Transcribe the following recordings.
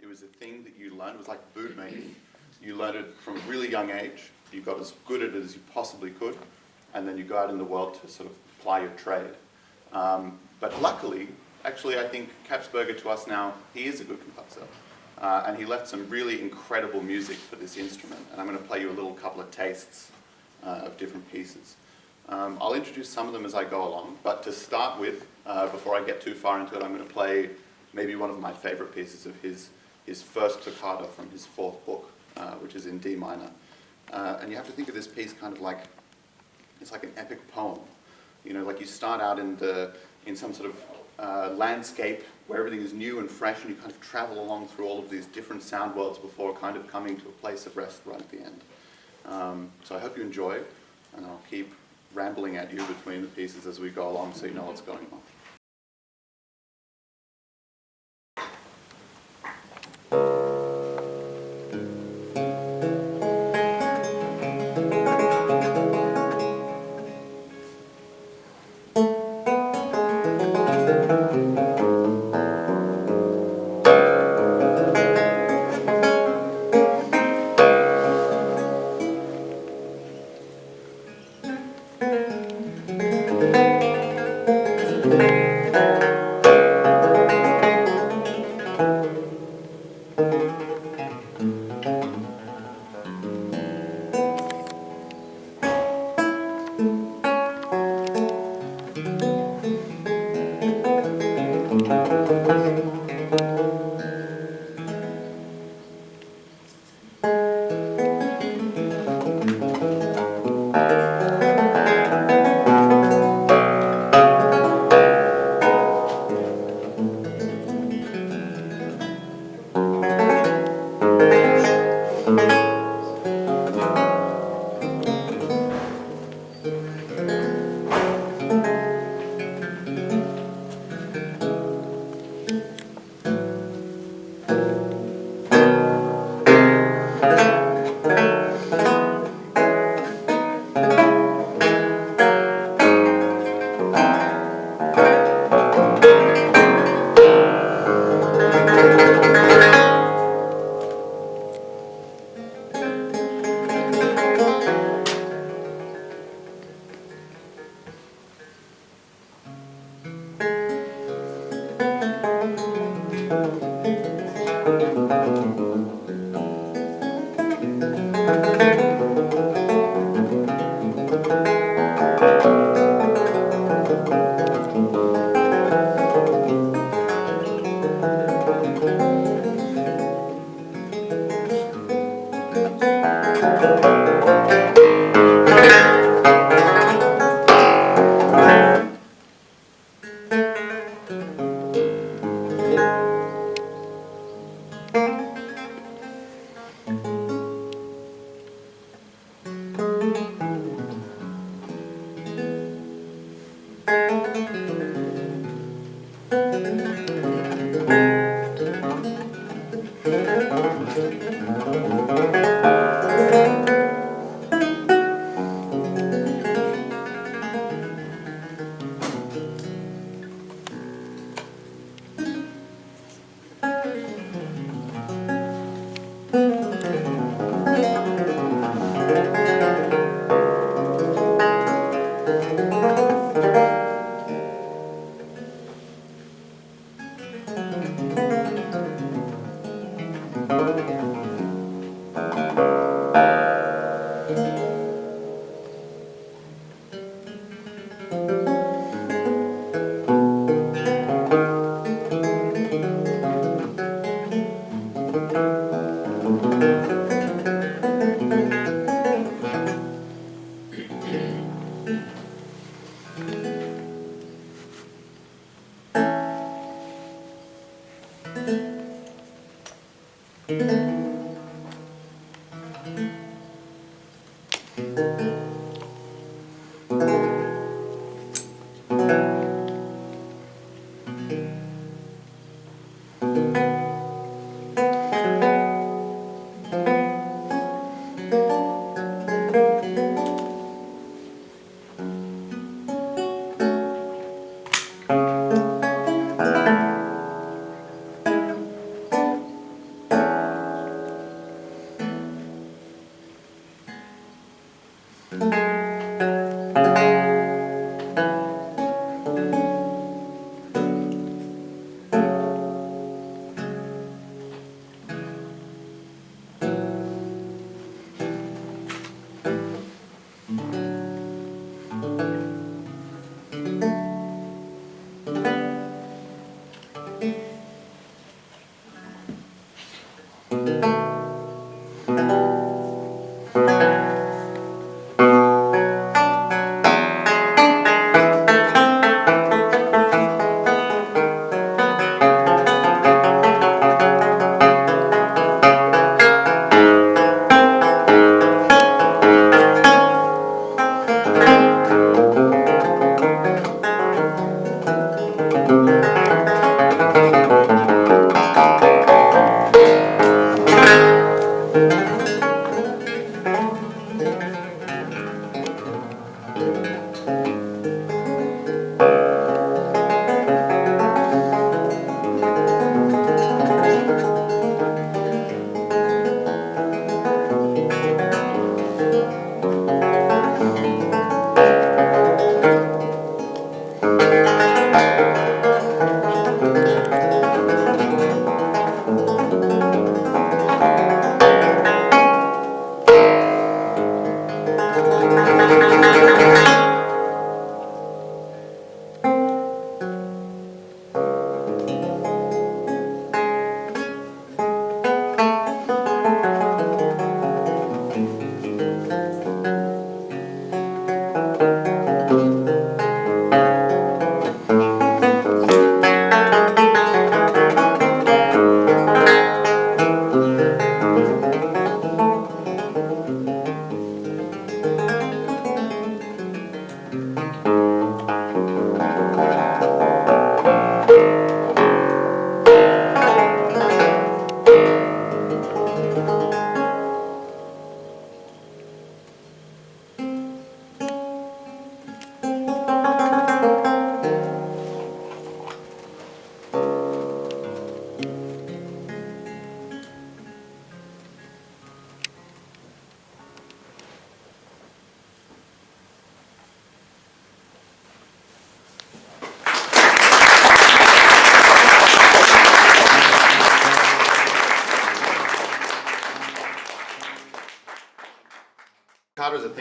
It was a thing that you learned. It was like boot making. You learned it from a really young age. You got as good at it as you possibly could, and then you go out in the world to sort of ply your trade. But luckily, actually, I think Kapsberger to us now, he is a good composer. And he left some really incredible music for this instrument. And I'm going to play you a little couple of tastes of different pieces. I'll introduce some of them as I go along. But to start with, before I get too far into it, I'm going to play maybe one of my favorite pieces of his first toccata from his fourth book, which is in D minor. And you have to think of this piece kind of like, it's like an epic poem. You know, like you start out in some sort of landscape where everything is new and fresh, and you kind of travel along through all of these different sound worlds before kind of coming to a place of rest right at the end. So I hope you enjoy, and I'll keep rambling at you between the pieces as we go along so you know what's going on.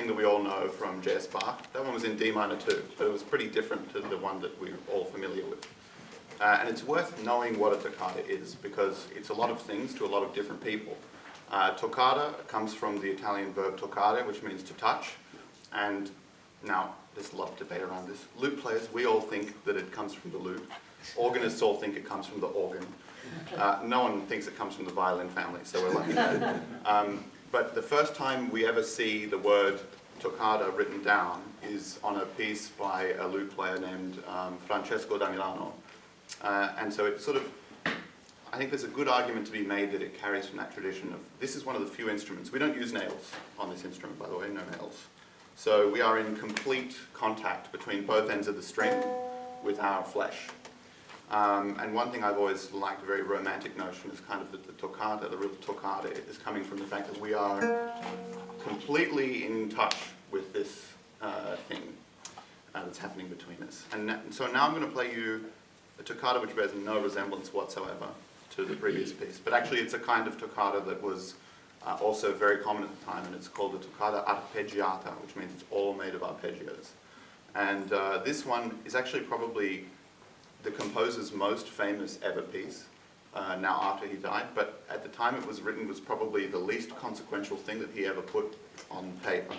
thing that we all know from J.S. Bach. That one was in D minor too, but it was pretty different to the one that we're all familiar with. And it's worth knowing what a toccata is, because it's a lot of things to a lot of different people. Toccata comes from the Italian verb toccare, which means to touch. And now, there's a lot of debate around this. Lute players, we all think that it comes from the lute. Organists all think it comes from the organ. No one thinks it comes from the violin family, so we're lucky. But the first time we ever see the word toccata written down is on a piece by a lute player named Francesco da Milano. And so it's sort of, I think there's a good argument to be made that it carries from that tradition of, this is one of the few instruments. We don't use nails on this instrument, by the way, no nails. So we are in complete contact between both ends of the string with our flesh. And one thing I've always liked, a very romantic notion, is kind of that the toccata, the real toccata, is coming from the fact that we are completely in touch with this thing that's happening between us. And so now I'm going to play you a toccata which bears no resemblance whatsoever to the previous piece. But actually it's a kind of toccata that was also very common at the time, and it's called the toccata arpeggiata, which means it's all made of arpeggios. And this one is actually probably the composer's most famous ever piece, now after he died, but at the time it was written was probably the least consequential thing that he ever put on paper.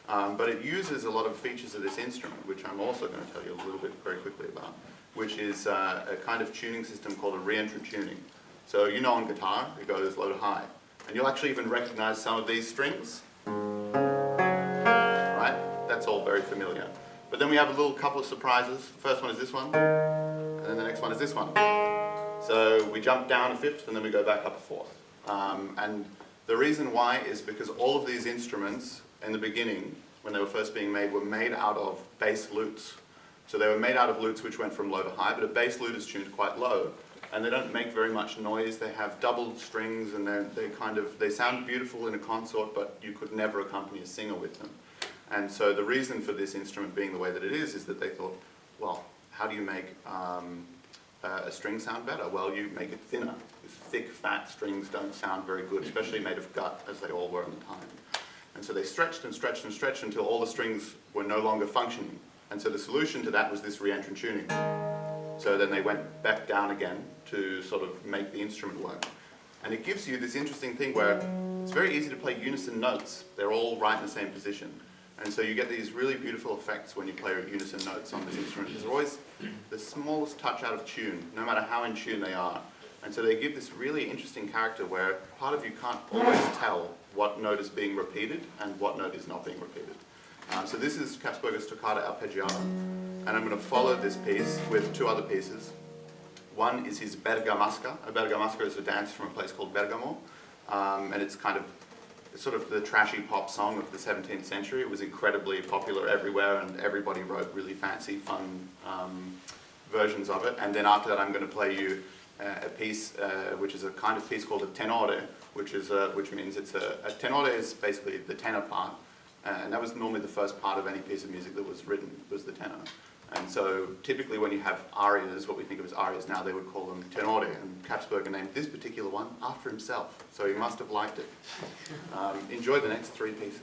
But it uses a lot of features of this instrument, which I'm also going to tell you a little bit very quickly about, which is a kind of tuning system called a reentrant tuning. So you know on guitar, it goes low to high. And you'll actually even recognize some of these strings. Right? That's all very familiar. But then we have a little couple of surprises. The first one is this one, and then the next one is this one. So we jump down a fifth, and then we go back up a fourth. And the reason why is because all of these instruments, in the beginning, when they were first being made, were made out of bass lutes. So they were made out of lutes which went from low to high, but a bass lute is tuned quite low. And they don't make very much noise. They have doubled strings, and they sound beautiful in a consort, but you could never accompany a singer with them. And so the reason for this instrument being the way that it is that they thought, well, how do you make a string sound better? Well, you make it thinner. These thick, fat strings don't sound very good, especially made of gut, as they all were at the time. And so they stretched and stretched and stretched until all the strings were no longer functioning. And so the solution to that was this reentrant tuning. So then they went back down again to sort of make the instrument work. And it gives you this interesting thing where it's very easy to play unison notes. They're all right in the same position. And so you get these really beautiful effects when you play unison notes on this instrument. There's always the smallest touch out of tune, no matter how in tune they are. And so they give this really interesting character where part of you can't always tell what note is being repeated and what note is not being repeated. So this is Kapsberger's Toccata Arpeggiata, and I'm going to follow this piece with two other pieces. One is his Bergamasca. A Bergamasca is a dance from a place called Bergamo, and it's sort of the trashy pop song of the 17th century. It was incredibly popular everywhere, and everybody wrote really fancy, fun versions of it. And then after that, I'm going to play you a piece which is a kind of piece called a tenore, which means it's a tenore is basically the tenor part. And that was normally the first part of any piece of music that was written, was the tenor. And so typically when you have arias, what we think of as arias now, they would call them tenore. And Kapsberger named this particular one after himself, so he must have liked it. Enjoy the next three pieces.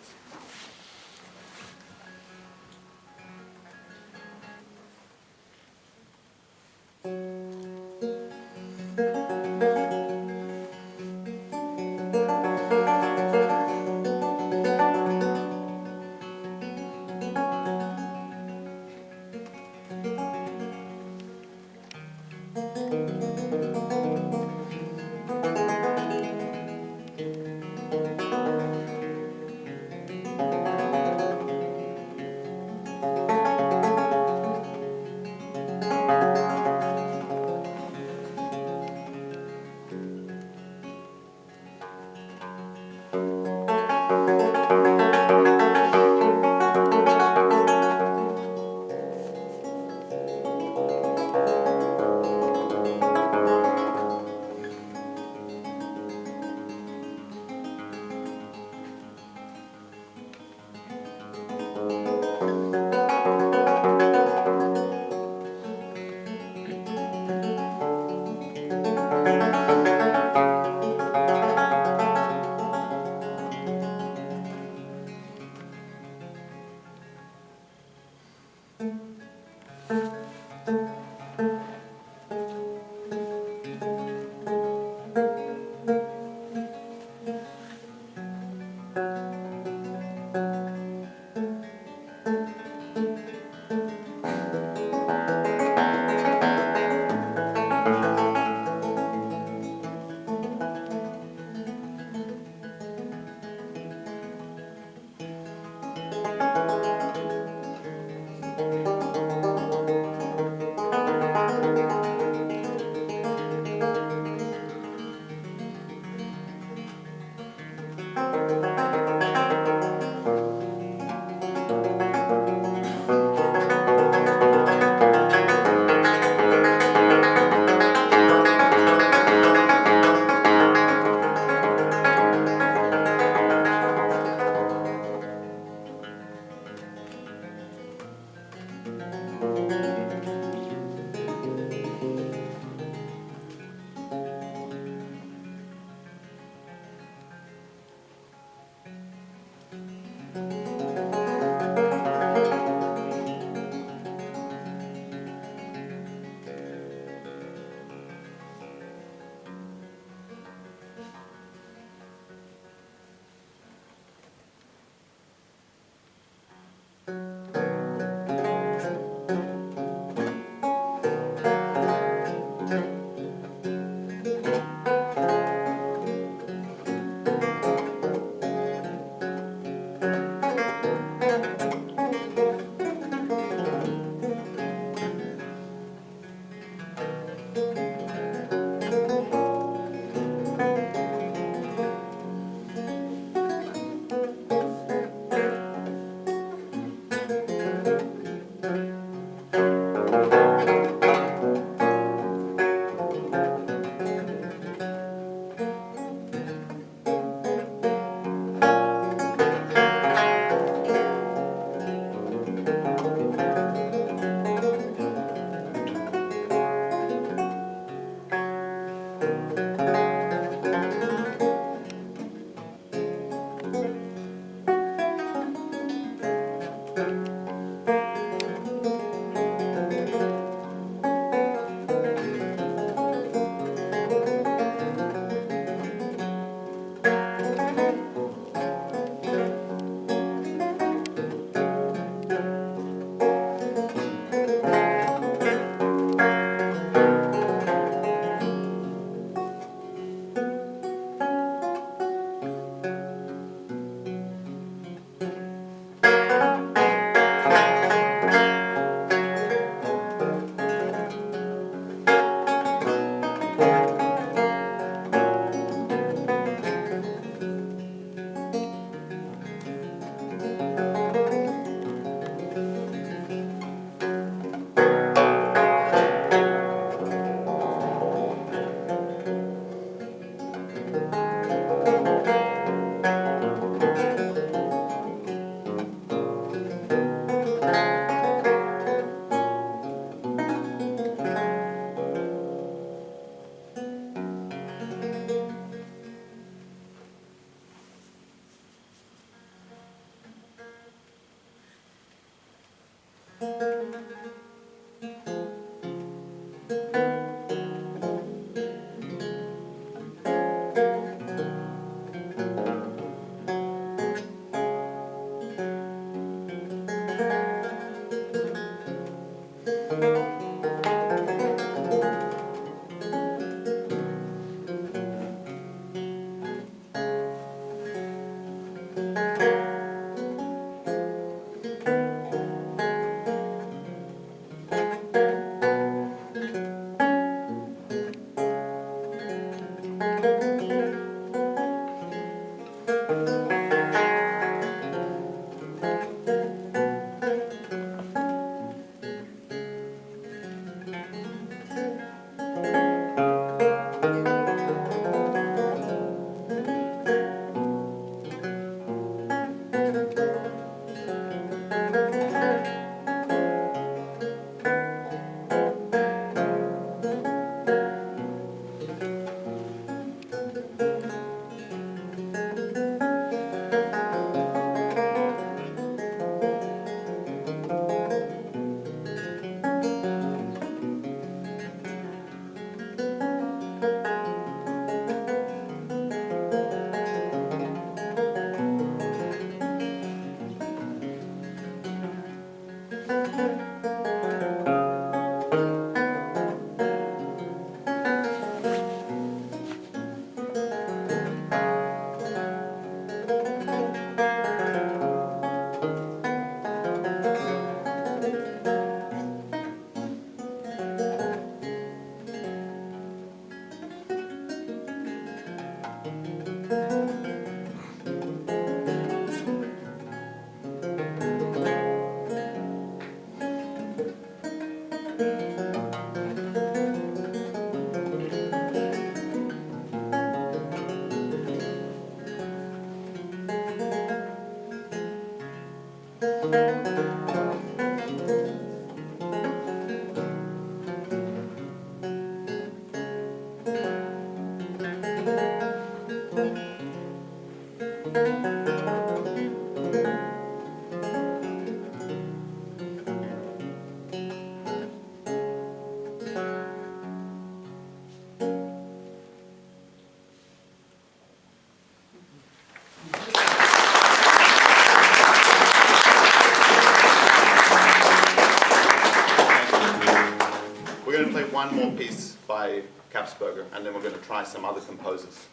One more piece by Capsberger, and then we're going to try some other composers.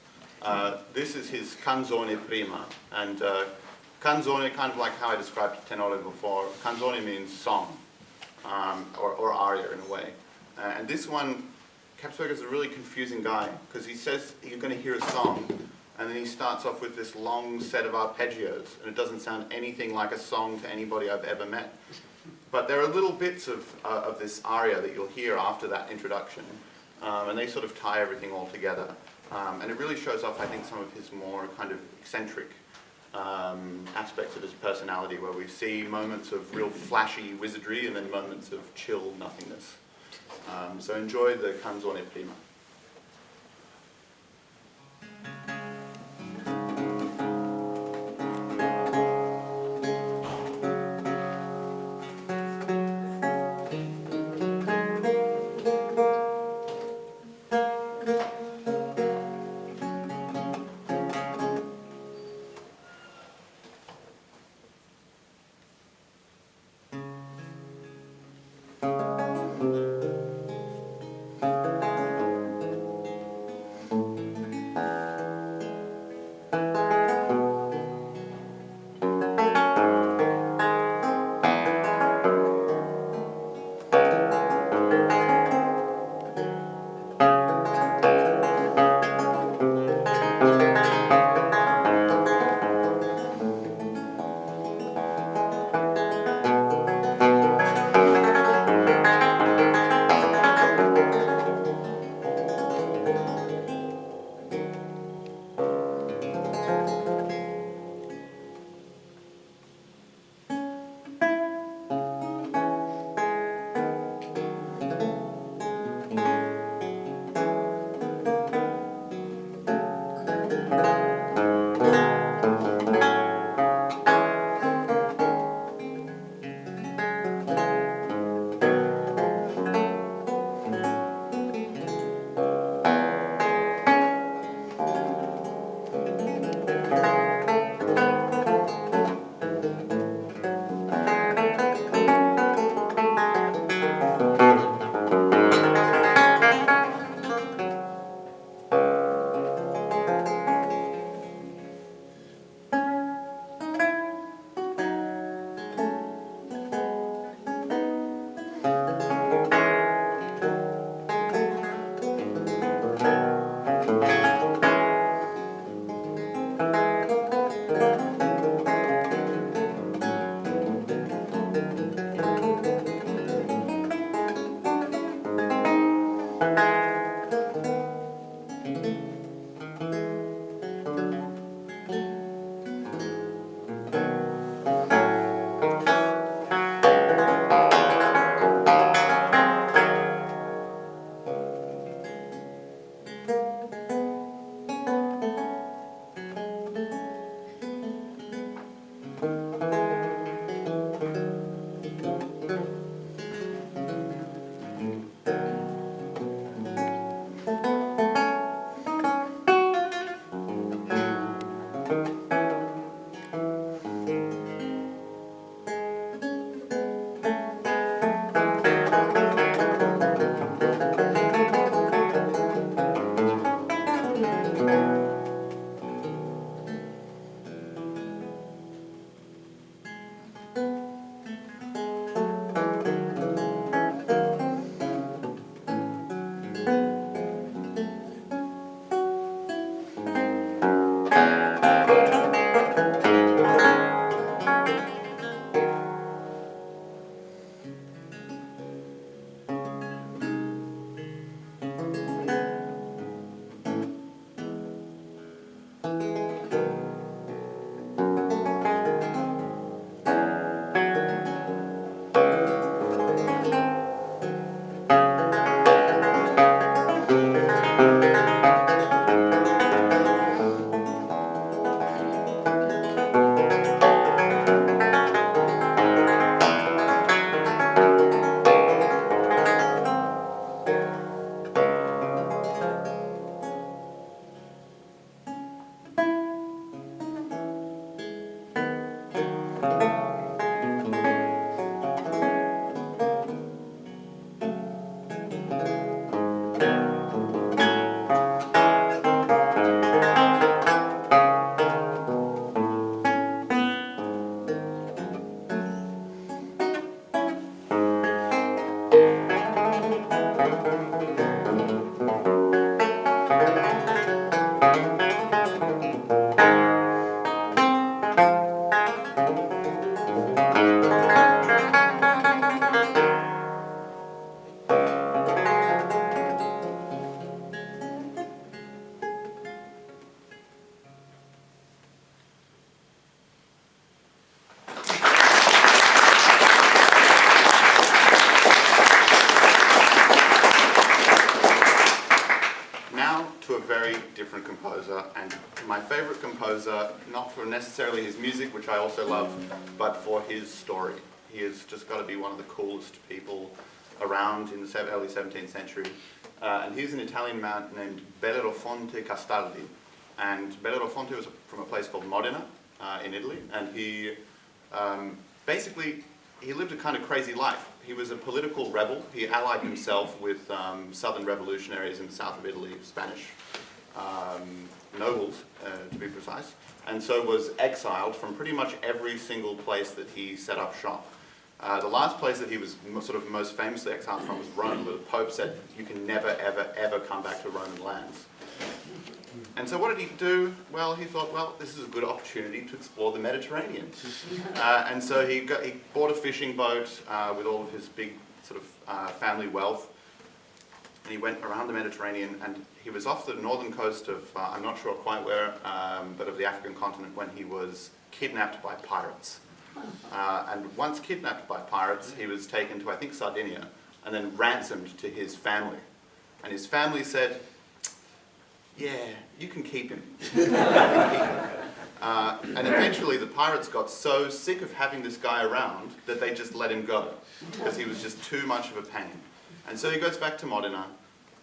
This is his Canzone Prima, and canzone, kind of like how I described tenore before, canzone means song, or aria in a way. And this one, Capsberger is a really confusing guy, because he says you're going to hear a song, and then he starts off with this long set of arpeggios, and it doesn't sound anything like a song to anybody I've ever met. But there are little bits of this aria that you'll hear after that introduction, and they sort of tie everything all together. And it really shows off, I think, some of his more kind of eccentric aspects of his personality, where we see moments of real flashy wizardry and then moments of chill nothingness. So enjoy the Canzone Prima. very different composer, and my favorite composer, not for necessarily his music, which I also love, but for his story. He has just got to be one of the coolest people around in the early 17th century. And he's an Italian man named Bellerofonte Castaldi. And Bellerofonte was from a place called Modena in Italy, and he basically, he lived a kind of crazy life. He was a political rebel. He allied himself with southern revolutionaries in the south of Italy, Spanish nobles, to be precise, and so was exiled from pretty much every single place that he set up shop. The last place that he was sort of most famously exiled from was Rome, where the Pope said, you can never, ever, ever come back to Roman lands. And so what did he do? Well, he thought, well, this is a good opportunity to explore the Mediterranean. And so he bought a fishing boat with all of his big sort of family wealth, and he went around the Mediterranean, and he was off the northern coast of, I'm not sure quite where, but of the African continent, when he was kidnapped by pirates. And once kidnapped by pirates, he was taken to, I think, Sardinia, and then ransomed to his family. And his family said, yeah, you can keep him. And eventually the pirates got so sick of having this guy around that they just let him go, because he was just too much of a pain. And so he goes back to Modena,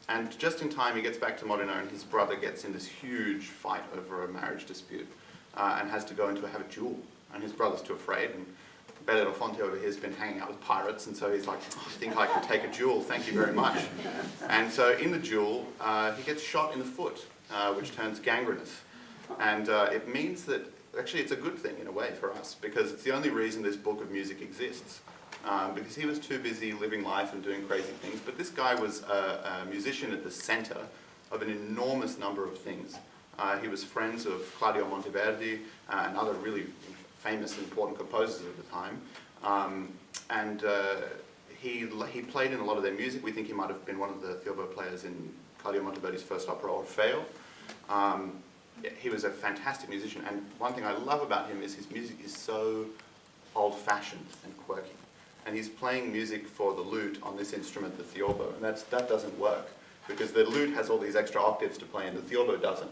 and just in time he gets back to Modena, and his brother gets in this huge fight over a marriage dispute, and has to go into have a duel. And his brother's too afraid, and Bellerofonte over here has been hanging out with pirates, and so he's like, oh, I think I can take a duel, thank you very much. And so in the duel, he gets shot in the foot, which turns gangrenous. And it means that, actually it's a good thing in a way for us, because it's the only reason this book of music exists. Because he was too busy living life and doing crazy things, but this guy was a musician at the center of an enormous number of things. He was friends of Claudio Monteverdi and other really famous and important composers at the time. He played in a lot of their music. We think he might have been one of the Theorbo players in Claudio Monteverdi's first opera, Orfeo. He was a fantastic musician, and one thing I love about him is his music is so old-fashioned and quirky. And he's playing music for the lute on this instrument, the Theorbo, and that doesn't work, because the lute has all these extra octaves to play and the Theorbo doesn't.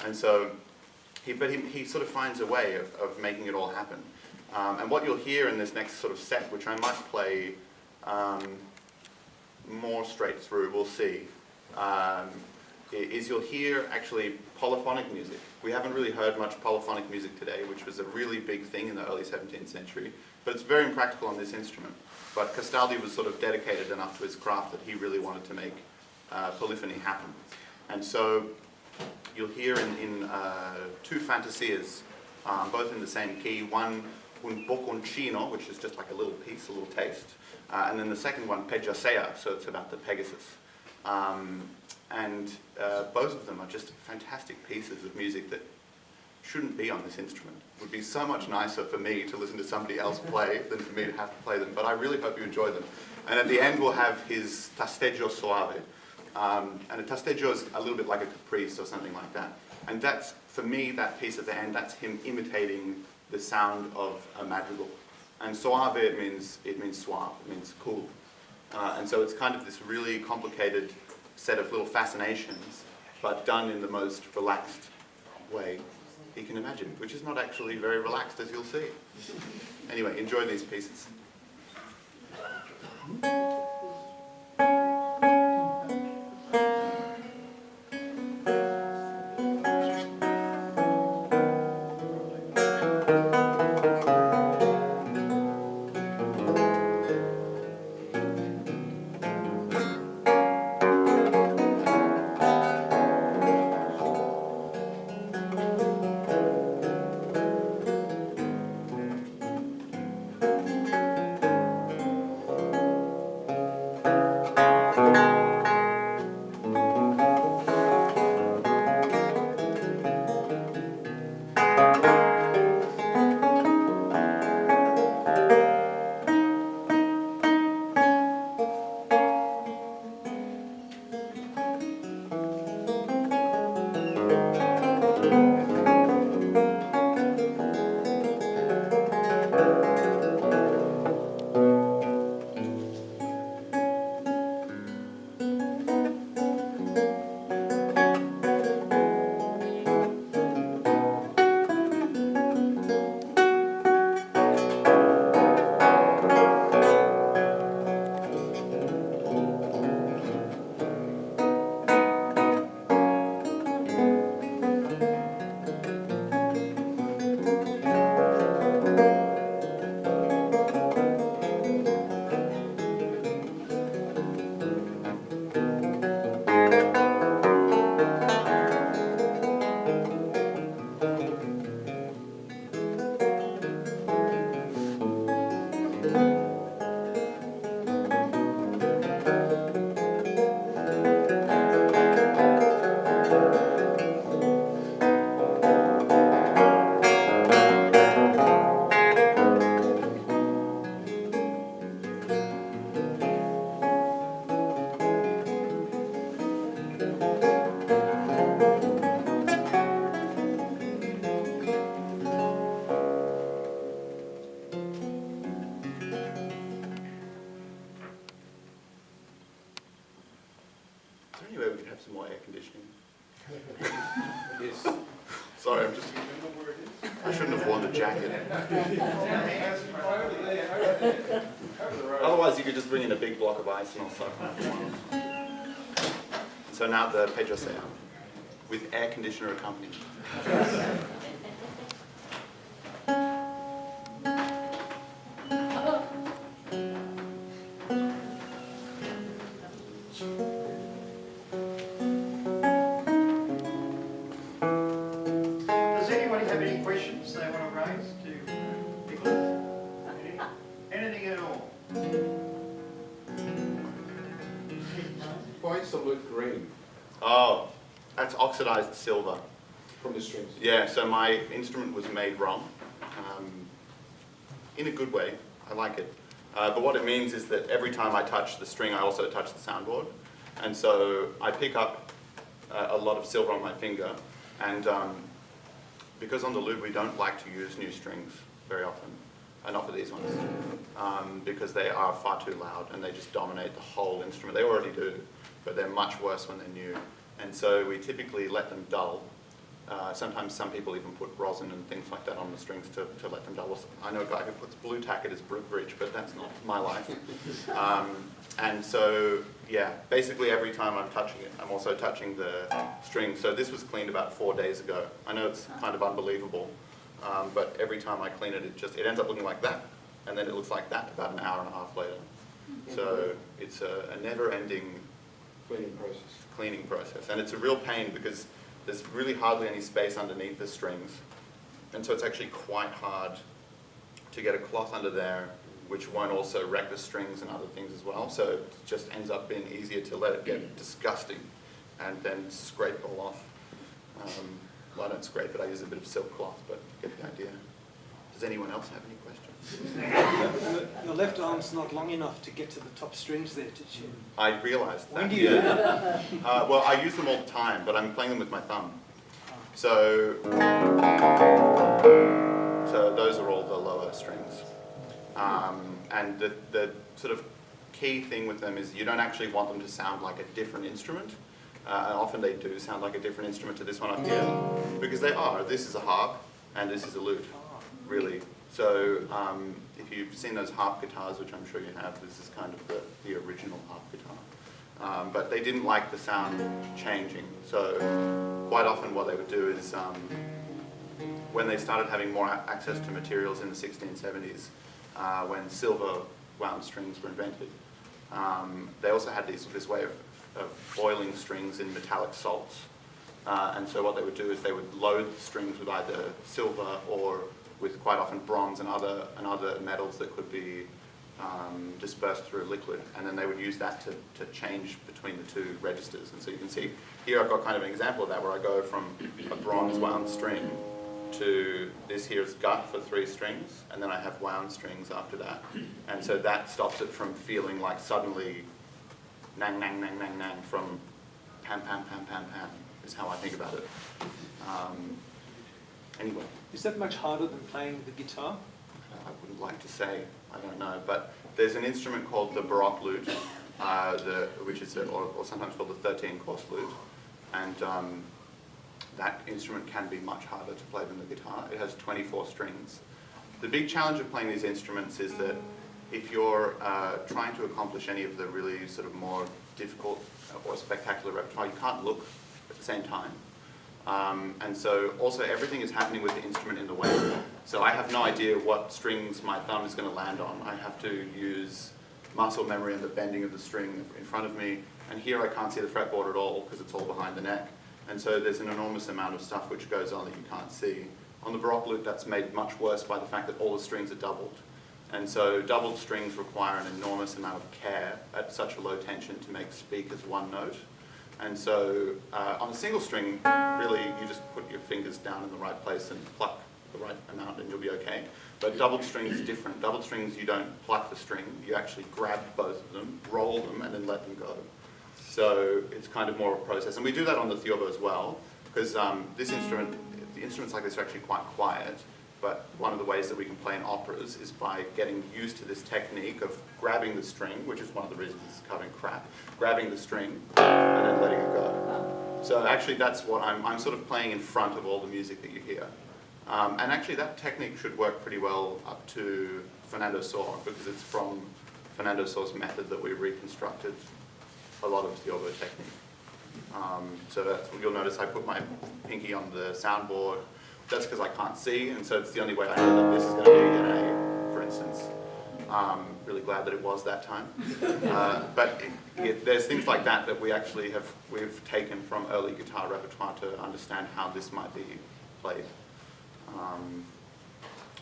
And so, he sort of finds a way of making it all happen. And what you'll hear in this next sort of set, which I might play more straight through, we'll see, is you'll hear actually polyphonic music. We haven't really heard much polyphonic music today, which was a really big thing in the early 17th century, but it's very impractical on this instrument. But Castaldi was sort of dedicated enough to his craft that he really wanted to make polyphony happen. And so you'll hear in two fantasias, both in the same key, one un bocconcino, which is just like a little piece, a little taste, and then the second one, Peggiasea, so it's about the Pegasus. Both of them are just fantastic pieces of music that shouldn't be on this instrument. It would be so much nicer for me to listen to somebody else play than for me to have to play them, but I really hope you enjoy them. And at the end we'll have his Tasteggio Soave. And a tasteggio is a little bit like a caprice or something like that. And that's, for me, that piece at the end, that's him imitating the sound of a madrigal. And soave, it means suave, it means cool. And so it's kind of this really complicated set of little fascinations, but done in the most relaxed way he can imagine, which is not actually very relaxed, as you'll see. Anyway, enjoy these pieces. there any way we could have some more air conditioning? Yes. Sorry, I shouldn't have worn the jacket. Otherwise, you could just bring in a big block of ice and I'll suck on. So now the Pedro Sea, with air conditioner accompaniment. Does anybody have any questions they want to raise to Nicholas? Anything at all? Why is the lute green Oh, that's oxidized silver. from the strings? Yeah, so my instrument was made wrong. In a good way, I like it. But what it means is that every time I touch the string, I also touch the soundboard. And so I pick up a lot of silver on my finger. And because on the lute we don't like to use new strings very often, not for these ones, because they are far too loud and they just dominate the whole instrument. They already do, but they're much worse when they're new. And so we typically let them dull. Sometimes some people even put rosin and things like that on the strings to let them dull. I know a guy who puts blue tack at his bridge, but that's not my life. And so, yeah, basically every time I'm touching it, I'm also touching the string. So this was cleaned about 4 days ago. I know it's kind of unbelievable, but every time I clean it, it ends up looking like that. And then it looks like that about an hour and a half later. So it's a never-ending cleaning process. And it's a real pain because there's really hardly any space underneath the strings. And so it's actually quite hard to get a cloth under there which won't also wreck the strings and other things as well. So it just ends up being easier to let it get disgusting and then scrape it all off. Well, I don't scrape it, I use a bit of silk cloth, but you get the idea. Does anyone else have any questions? Your left arm's not long enough to get to the top strings there, did you? I realised that. When do you do that? Well, I use them all the time, but I'm playing them with my thumb. So those are all the lower strings. And the sort of key thing with them is you don't actually want them to sound like a different instrument. And often they do sound like a different instrument to this one up here, because they are. This is a harp, and this is a lute, really. So if you've seen those harp guitars, which I'm sure you have, this is kind of the original harp guitar. But they didn't like the sound changing. So quite often what they would do is, when they started having more access to materials in the 1670s, when silver wound strings were invented, they also had this way of boiling strings in metallic salts. And so what they would do is they would load the strings with either silver or with quite often bronze and other metals that could be dispersed through a liquid. And then they would use that to change between the two registers. And so you can see here I've got kind of an example of that where I go from a bronze wound string to this here's gut for 3 strings, and then I have wound strings after that. And so that stops it from feeling like suddenly nang, nang, nang, nang, nang, from pam, pam, pam, pam, pam, is how I think about it. Anyway. Is that much harder than playing the guitar? I wouldn't like to say, I don't know, but there's an instrument called the Baroque lute, which is, or sometimes called the 13-course lute, and that instrument can be much harder to play than the guitar. It has 24 strings. The big challenge of playing these instruments is that if you're trying to accomplish any of the really sort of more difficult or spectacular repertoire, you can't look at the same time. And so also everything is happening with the instrument in the way. So I have no idea what strings my thumb is going to land on. I have to use muscle memory and the bending of the string in front of me. And here I can't see the fretboard at all because it's all behind the neck. And so there's an enormous amount of stuff which goes on that you can't see. On the Baroque lute, that's made much worse by the fact that all the strings are doubled. And so doubled strings require an enormous amount of care at such a low tension to make speak as one note. And so on a single string, really, you just put your fingers down in the right place and pluck the right amount and you'll be okay. But doubled strings is different. Doubled strings, you don't pluck the string, you actually grab both of them, roll them, and then let them go. So it's kind of more of a process. And we do that on the Theorbo as well, because this instrument, the instruments like this are actually quite quiet. but one of the ways that we can play in operas is by getting used to this technique of grabbing the string, which is one of the reasons it's covering crap, grabbing the string and then letting it go. So actually that's what I'm sort of playing in front of all the music that you hear. And actually that technique should work pretty well up to Fernando Sor, because it's from Fernando Sor's method that we reconstructed a lot of Theorbo technique. So that's, you'll notice I put my pinky on the soundboard. That's because I can't see, and so it's the only way I know that this is going to be an A, for instance. Really glad that it was that time. But there's things like that that we actually we've taken from early guitar repertoire to understand how this might be played.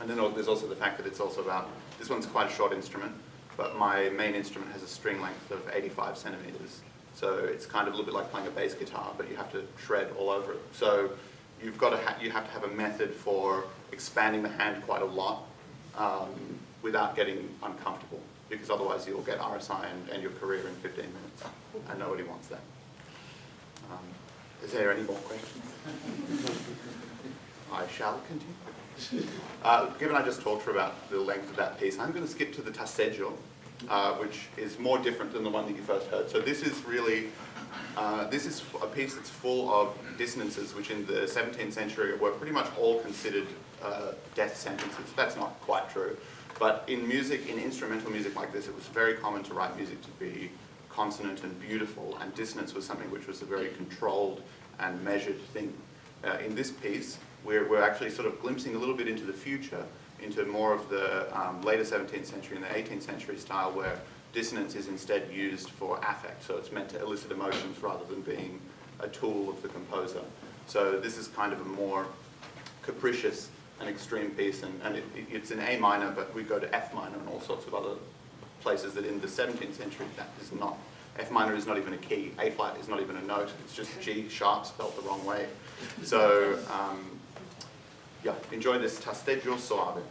And then there's also the fact that it's also about, this one's quite a short instrument, but my main instrument has a string length of 85 centimeters. So it's kind of a little bit like playing a bass guitar, but you have to shred all over it. So you've got to you have to have a method for expanding the hand quite a lot without getting uncomfortable, because otherwise you'll get RSI and end your career in 15 minutes, and nobody wants that. Is there any more questions? I shall continue. Given I just talked for about the length of that piece, I'm going to skip to the tasseggio, which is more different than the one that you first heard. So this is really, this is a piece that's full of dissonances, which in the 17th century were pretty much all considered death sentences. That's not quite true. But in music, in instrumental music like this, it was very common to write music to be consonant and beautiful, and dissonance was something which was a very controlled and measured thing. In this piece, we're actually sort of glimpsing a little bit into the future, into more of the later 17th century and the 18th century style, where dissonance is instead used for affect. So it's meant to elicit emotions rather than being a tool of the composer. So this is kind of a more capricious and extreme piece, and it's in A minor, but we go to F minor and all sorts of other places that in the 17th century that is not. F minor is not even a key, A flat is not even a note, it's just G sharp spelled the wrong way. So yeah, enjoy this tasseggio soave.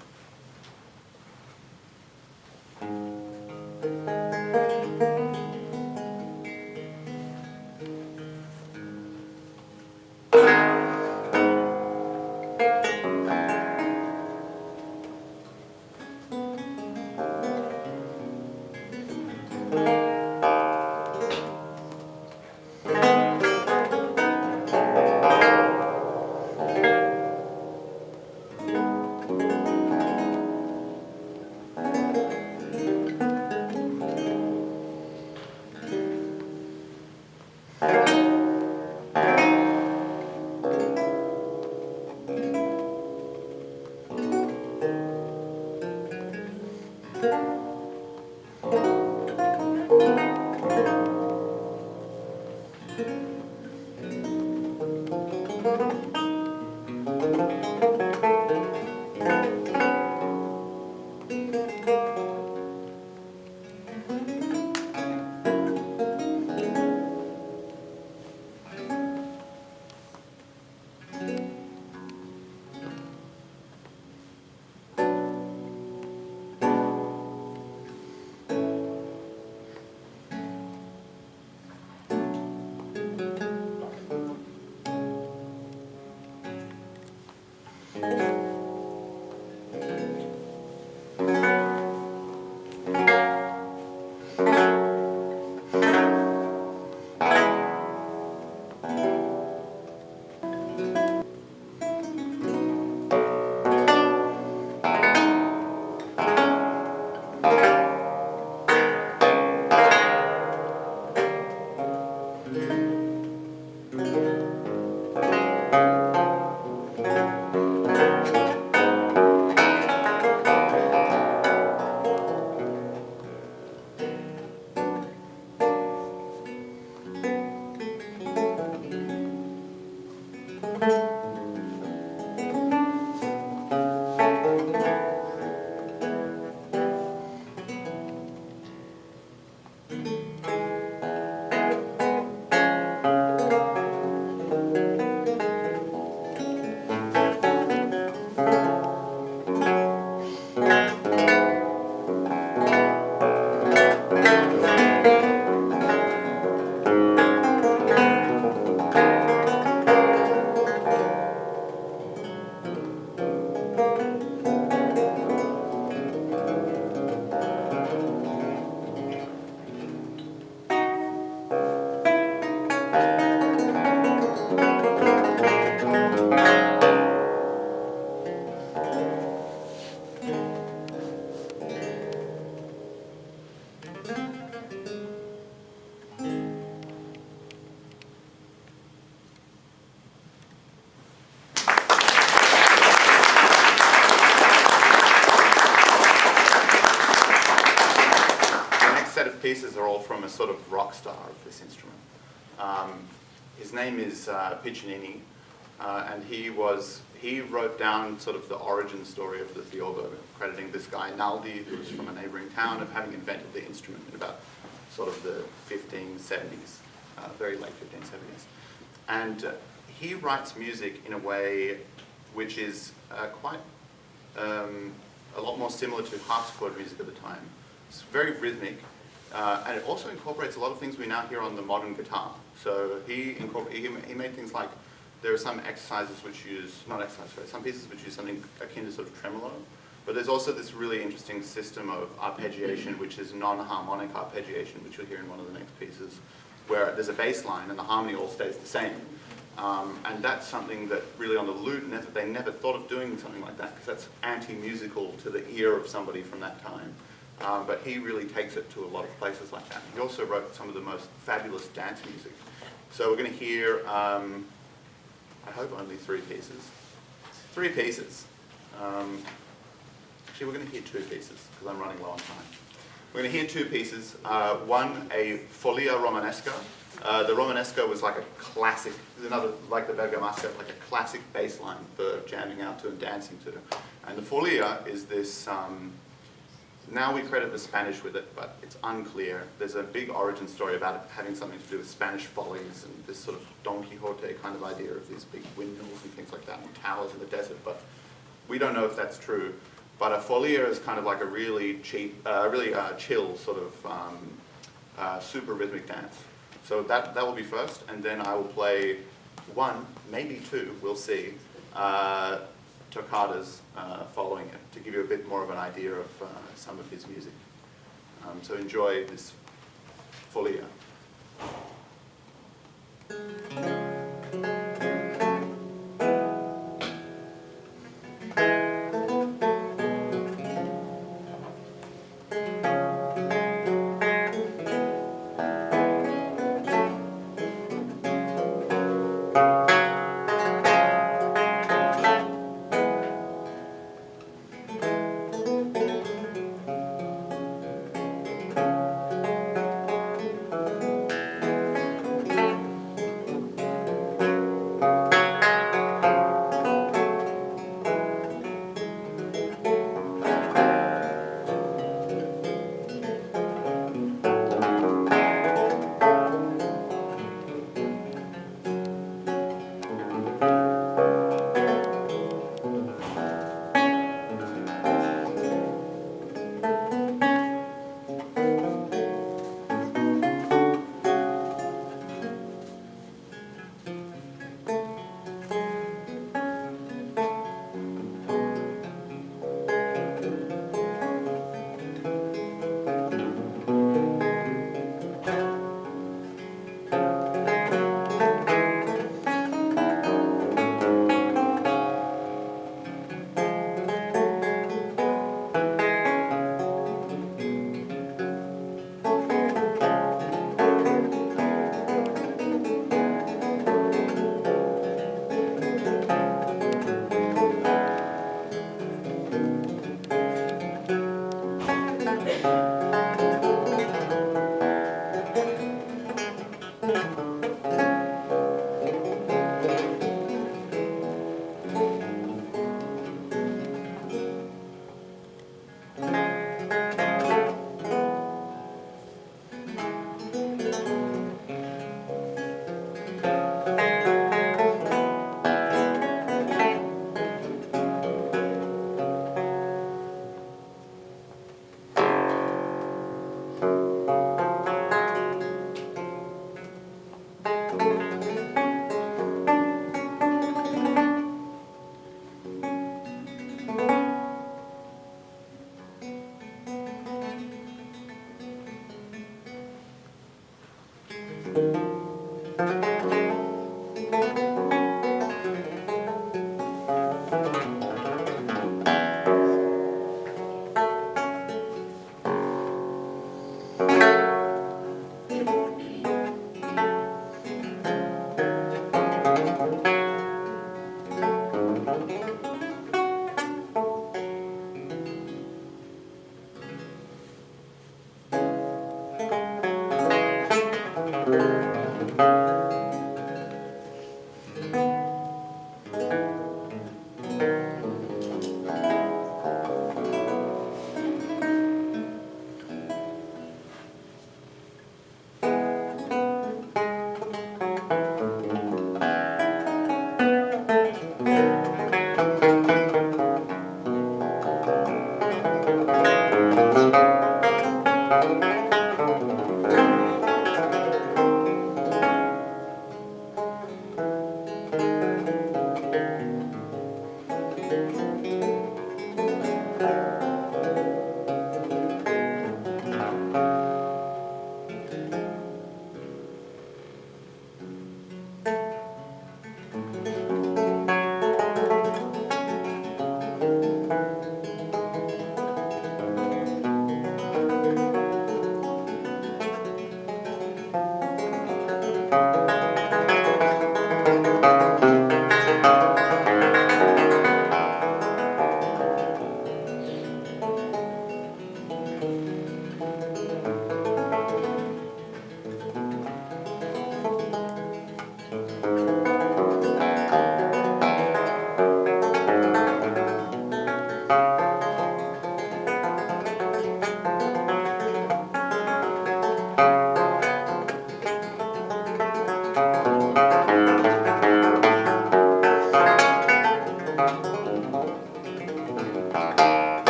roll from a sort of rock star of this instrument. His name is Piccinini, and he wrote down sort of the origin story of the Theorbo, crediting this guy Naldi, who was from a neighboring town, of having invented the instrument in about sort of the 1570s, very late 1570s. And he writes music in a way which is quite a lot more similar to harpsichord music at the time. It's very rhythmic, and it also incorporates a lot of things we now hear on the modern guitar. So he made things like, there are some exercises which use, not exercises, sorry, some pieces which use something akin to sort of tremolo, but there's also this really interesting system of arpeggiation, which is non-harmonic arpeggiation, which you'll hear in one of the next pieces, where there's a bass line and the harmony all stays the same. And that's something that really on the lute, they never thought of doing something like that, because that's anti-musical to the ear of somebody from that time. But he really takes it to a lot of places like that. He also wrote some of the most fabulous dance music. So we're going to hear, I hope only 3 pieces. 3 pieces. Actually, we're going to hear 2 pieces, because I'm running low on time. We're going to hear 2 pieces. One, a Folia Romanesca. The Romanesco was like a classic, another, like the Bergamasca, like a classic bass line for jamming out to and dancing to. And the Folia is this, now we credit the Spanish with it, but it's unclear. There's a big origin story about it having something to do with Spanish follies and this sort of Don Quixote kind of idea of these big windmills and things like that and towers in the desert, but we don't know if that's true. But a Folia is kind of like a really cheap, chill sort of super rhythmic dance. So that will be first, and then I will play 1, maybe 2, we'll see, toccatas following it, to give you a bit more of an idea of some of his music. So enjoy this Folia.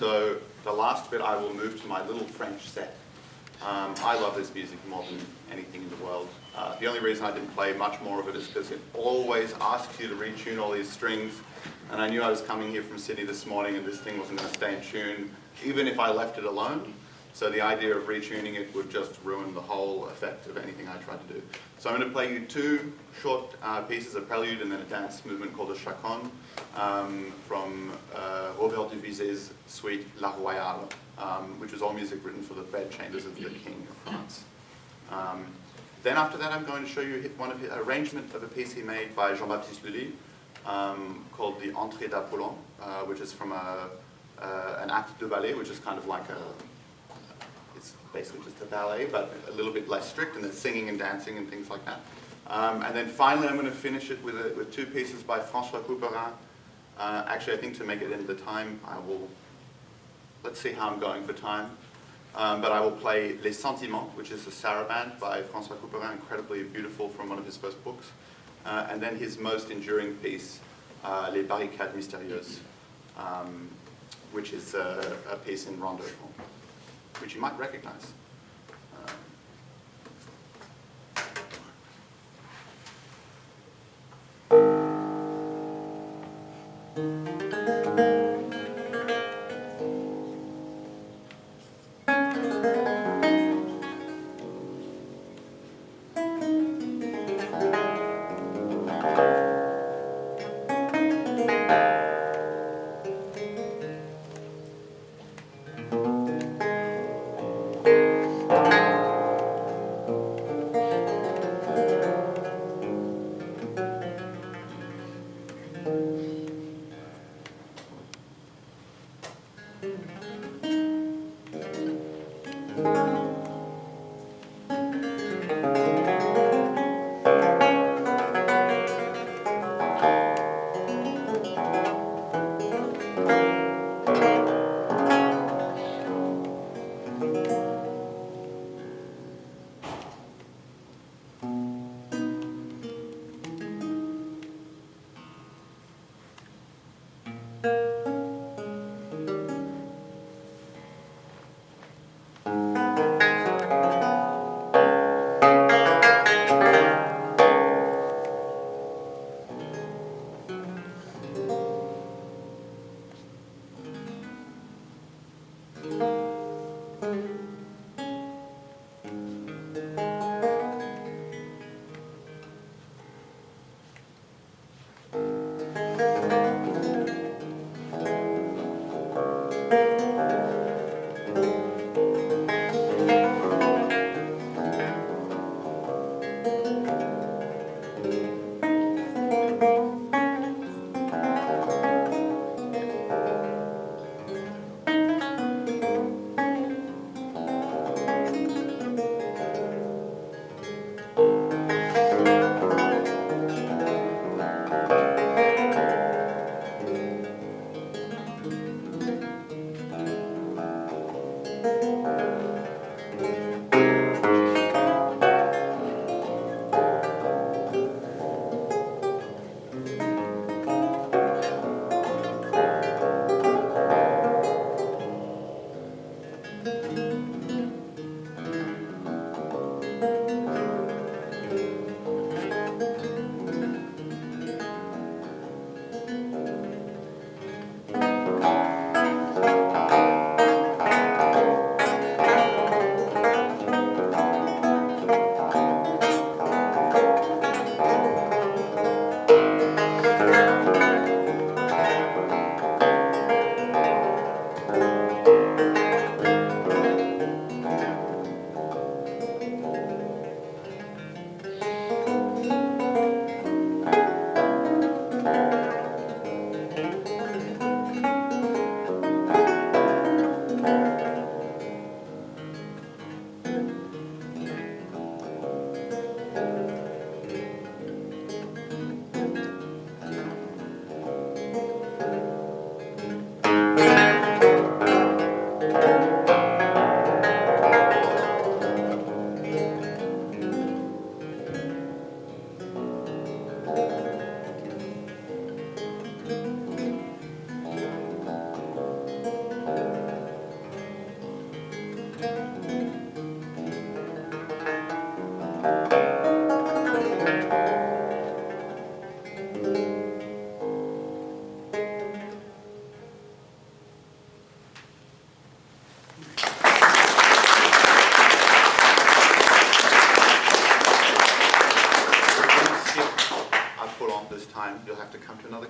So the last bit I will move to my little French set. I love this music more than anything in the world. The only reason I didn't play much more of it is because it always asks you to retune all these strings, and I knew I was coming here from Sydney this morning and this thing wasn't going to stay in tune even if I left it alone. So the idea of retuning it would just ruin the whole effect of anything I tried to do. So I'm going to play you two short pieces, a prelude and then a dance movement called a chaconne from Robert Duviser's suite La Royale, which is all music written for the bedchambers of the King of France. Then after that I'm going to show you an arrangement of a piece he made by Jean-Baptiste Lully called the Entrée d'Apollon, which is from an acte de ballet, which is kind of like it's basically just a ballet, but a little bit less strict, and there's singing and dancing and things like that. And then finally I'm going to finish it with two pieces by François Couperin. Actually, I think to make it in the time, let's see how I'm going for time. But I will play Les Sentiments, which is a sarabande by François Couperin, incredibly beautiful, from one of his first books. And then his most enduring piece, Les Barricades Mystérieuses, which is a piece in rondo form, which you might recognize.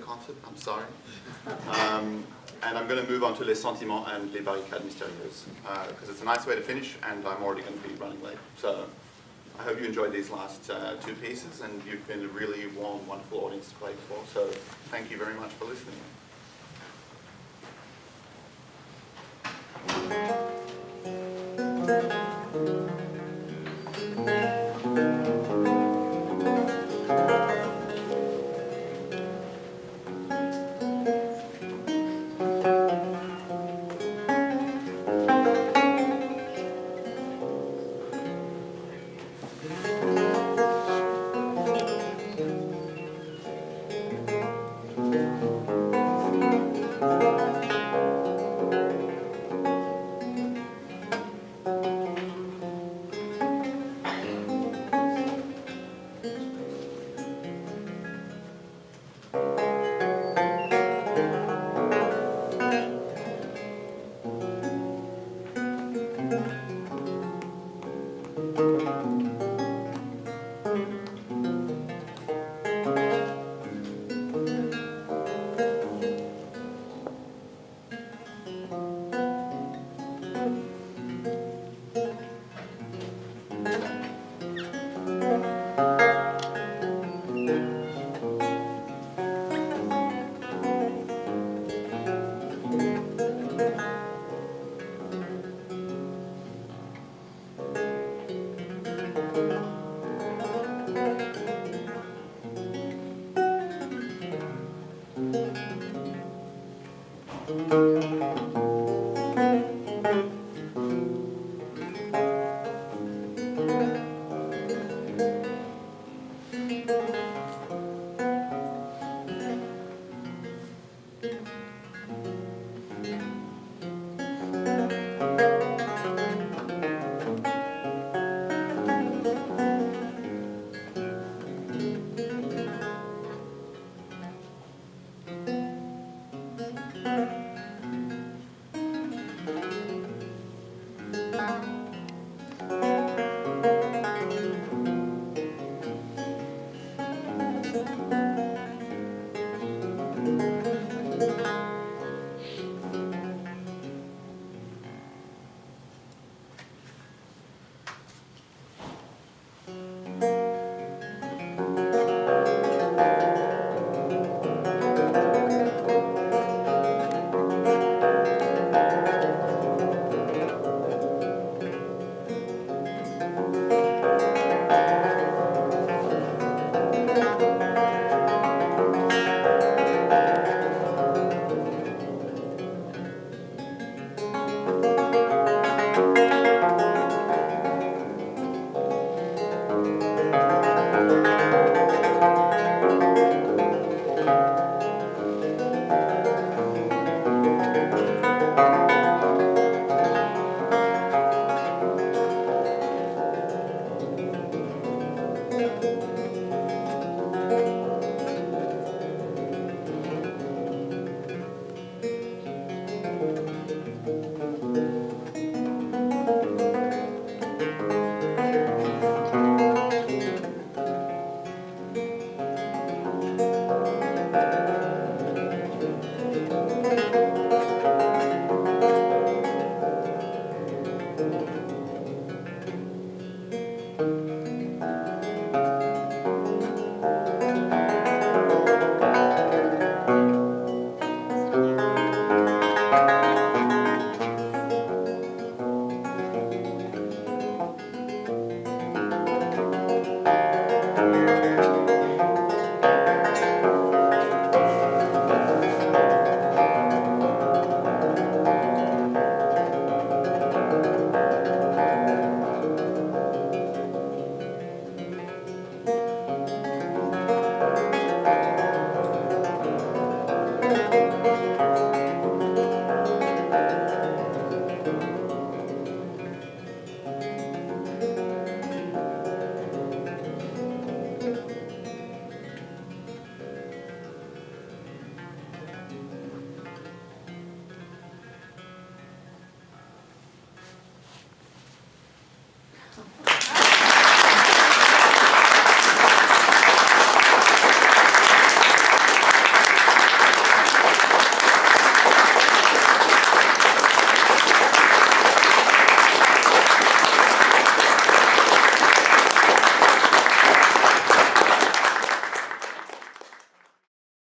concert, I'm sorry. And I'm going to move on to Les Sentiments and Les Barricades Mystérieuses, because it's a nice way to finish, and I'm already going to be running late. So I hope you enjoyed these last two pieces, and you've been a really warm, wonderful audience to play for. So thank you very much for listening.